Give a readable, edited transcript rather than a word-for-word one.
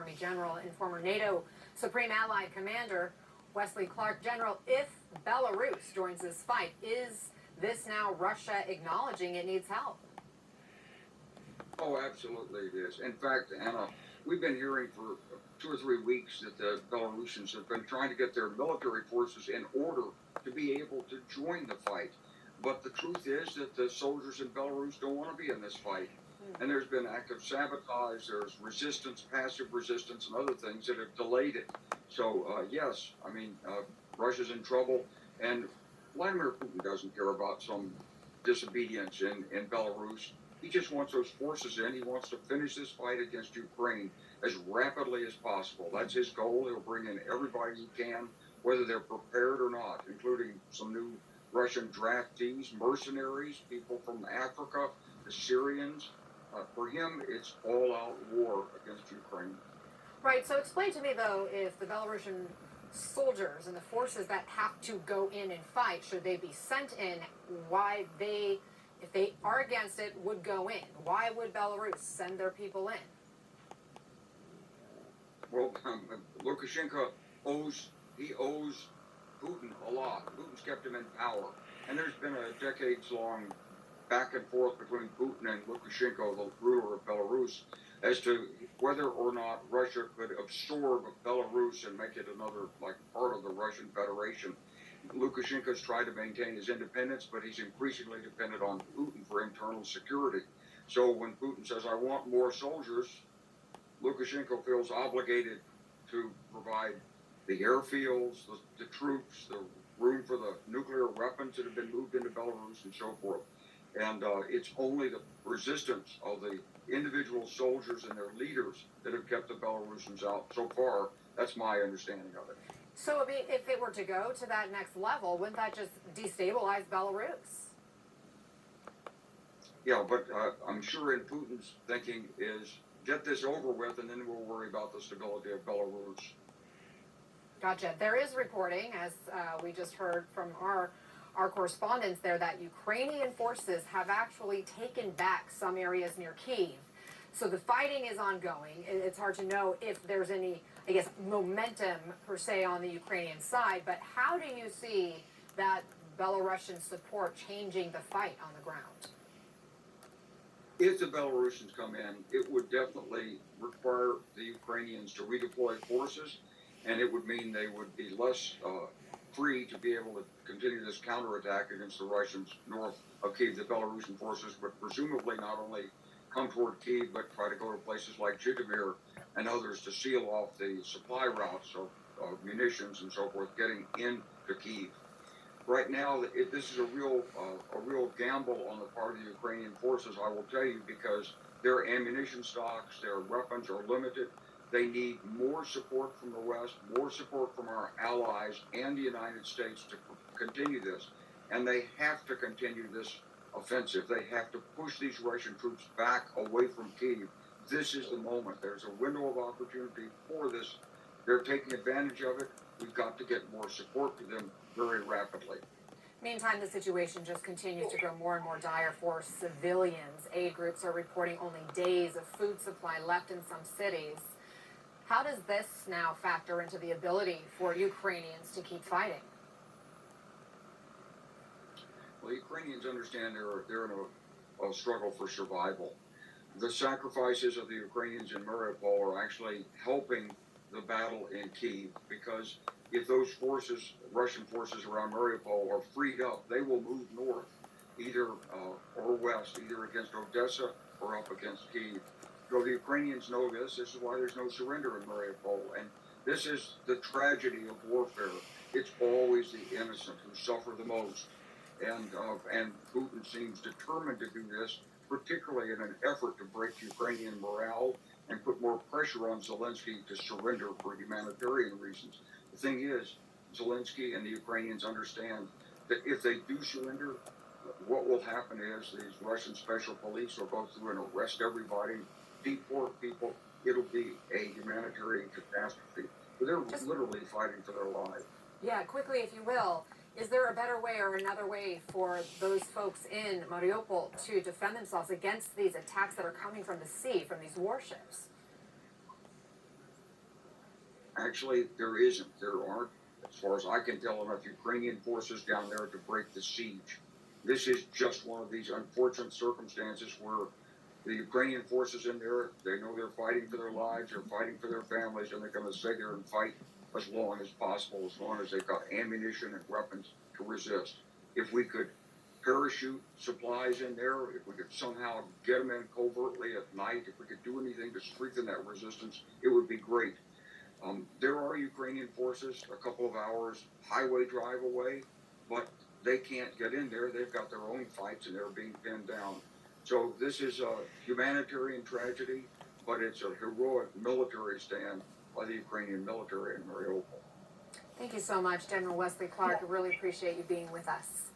Army General and former NATO Supreme Allied Commander Wesley Clark. General, if Belarus joins this fight, is this now Russia acknowledging it needs help? Oh, absolutely it is. In fact, Anna, we've been hearing for 2 or 3 weeks that the Belarusians have been trying to get their military forces in order to be able to join the fight. But the truth is that the soldiers in Belarus don't want to be in this fight. And there's been active sabotage, there's resistance, passive resistance, and other things that have delayed it. So, yes, I mean, Russia's in trouble, and Vladimir Putin doesn't care about some disobedience in Belarus. He just wants those forces in. He wants to finish this fight against Ukraine as rapidly as possible. That's his goal. He'll bring in everybody he can, whether they're prepared or not, including some new Russian draftees, mercenaries, people from Africa, the Syrians. For him, it's all-out war against Ukraine. Right. So explain to me, though, if the Belarusian soldiers and the forces that have to go in and fight, should they be sent in, why they, if they are against it, would go in? Why would Belarus send their people in? Well, Lukashenko owes Putin a lot. Putin's kept him in power. And there's been a decades-long back and forth between Putin and Lukashenko, the ruler of Belarus, as to whether or not Russia could absorb Belarus and make it another, like, part of the Russian Federation. Lukashenko's tried to maintain his independence, but he's increasingly dependent on Putin for internal security. So when Putin says, I want more soldiers, Lukashenko feels obligated to provide the airfields, the troops, the room for the nuclear weapons that have been moved into Belarus and so forth. And it's only the resistance of the individual soldiers and their leaders that have kept the Belarusians out so far. That's my understanding of it. So if it were to go to that next level, wouldn't that just destabilize Belarus? Yeah, but I'm sure in Putin's thinking is get this over with and then we'll worry about the stability of Belarus. Gotcha. There is reporting, as we just heard from our correspondents there, that Ukrainian forces have actually taken back some areas near Kyiv. So the fighting is ongoing. It's hard to know if there's any, I guess, momentum per se on the Ukrainian side, but how do you see that Belarusian support changing the fight on the ground? If the Belarusians come in, it would definitely require the Ukrainians to redeploy forces, and it would mean they would be less free to be able to continue this counterattack against the Russians north of Kyiv. The Belarusian forces would presumably not only come toward Kyiv, but try to go to places like Zhytomyr and others to seal off the supply routes of munitions and so forth getting into Kyiv. Right now, this is a real gamble on the part of the Ukrainian forces, I will tell you, because their ammunition stocks, their weapons are limited. They need more support from the West, more support from our allies and the United States to continue this. And they have to continue this offensive. They have to push these Russian troops back away from Kyiv. This is the moment. There's a window of opportunity for this. They're taking advantage of it. We've got to get more support to them very rapidly. Meantime, the situation just continues to grow more and more dire for civilians. Aid groups are reporting only days of food supply left in some cities. How does this now factor into the ability for Ukrainians to keep fighting? Well, Ukrainians understand they're in a struggle for survival. The sacrifices of the Ukrainians in Mariupol are actually helping the battle in Kyiv, because if those forces, Russian forces around Mariupol, are freed up, they will move north, either or west, either against Odessa or up against Kyiv. So the Ukrainians know this. This is why there's no surrender in Mariupol. And this is the tragedy of warfare. It's always the innocent who suffer the most. And Putin seems determined to do this, particularly in an effort to break Ukrainian morale and put more pressure on Zelensky to surrender for humanitarian reasons. The thing is, Zelensky and the Ukrainians understand that if they do surrender, what will happen is these Russian special police will go through and arrest everybody, deport people. It'll be a humanitarian catastrophe. But they're literally fighting for their lives. Yeah, quickly, if you will, is there a better way or another way for those folks in Mariupol to defend themselves against these attacks that are coming from the sea, from these warships? Actually, there isn't. There aren't, as far as I can tell, enough Ukrainian forces down there to break the siege. This is just one of these unfortunate circumstances where the Ukrainian forces in there, they know they're fighting for their lives, they're fighting for their families, and they're going to stay there and fight as long as possible, as long as they've got ammunition and weapons to resist. If we could parachute supplies in there, if we could somehow get them in covertly at night, if we could do anything to strengthen that resistance, it would be great. There are Ukrainian forces a couple of hours highway drive away, but they can't get in there. They've got their own fights and they're being pinned down. So this is a humanitarian tragedy, but it's a heroic military stand by the Ukrainian military in Mariupol. Thank you so much, General Wesley Clark. I really appreciate you being with us.